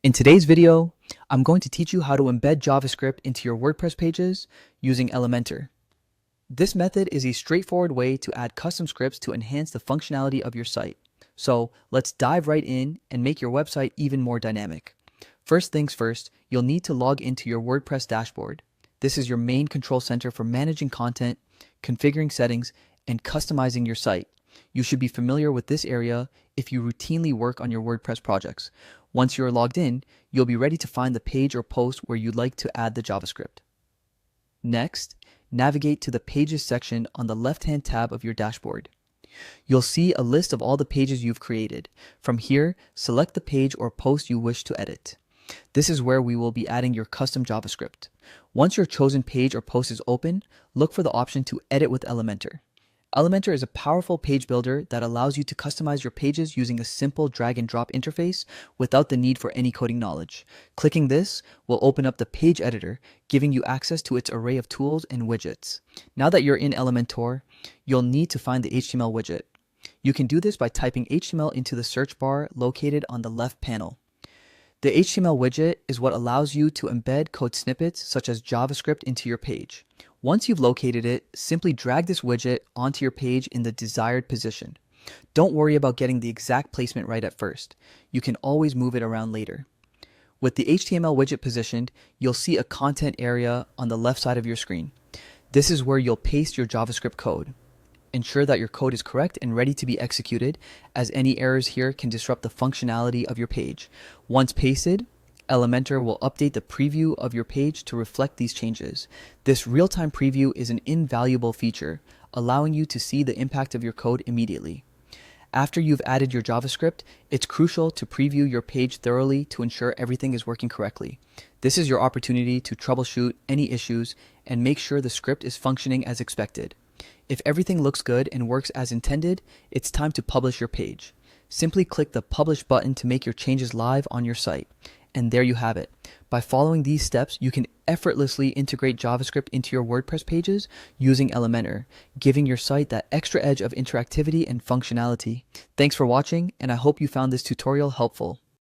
In today's video, I'm going to teach you how to embed JavaScript into your WordPress pages using Elementor. This method is a straightforward way to add custom scripts to enhance the functionality of your site. So let's dive right in and make your website even more dynamic. First things first, you'll need to log into your WordPress dashboard. This is your main control center for managing content, configuring settings, and customizing your site. You should be familiar with this area if you routinely work on your WordPress projects. Once you're logged in, you'll be ready to find the page or post where you'd like to add the JavaScript. Next, navigate to the Pages section on the left-hand tab of your dashboard. You'll see a list of all the pages you've created. From here, select the page or post you wish to edit. This is where we will be adding your custom JavaScript. Once your chosen page or post is open, look for the option to Edit with Elementor. Elementor is a powerful page builder that allows you to customize your pages using a simple drag and drop interface without the need for any coding knowledge. Clicking this will open up the page editor, giving you access to its array of tools and widgets. Now that you're in Elementor, you'll need to find the HTML widget. You can do this by typing HTML into the search bar located on the left panel. The HTML widget is what allows you to embed code snippets such as JavaScript into your page. Once you've located it, simply drag this widget onto your page in the desired position. Don't worry about getting the exact placement right at first. You can always move it around later. With the HTML widget positioned, you'll see a content area on the left side of your screen. This is where you'll paste your JavaScript code. Ensure that your code is correct and ready to be executed, as any errors here can disrupt the functionality of your page. Once pasted, Elementor will update the preview of your page to reflect these changes. This real-time preview is an invaluable feature, allowing you to see the impact of your code immediately. After you've added your JavaScript, it's crucial to preview your page thoroughly to ensure everything is working correctly. This is your opportunity to troubleshoot any issues and make sure the script is functioning as expected. If everything looks good and works as intended, it's time to publish your page. Simply click the Publish button to make your changes live on your site. And there you have it. By following these steps, you can effortlessly integrate JavaScript into your WordPress pages using Elementor, giving your site that extra edge of interactivity and functionality. Thanks for watching, and I hope you found this tutorial helpful.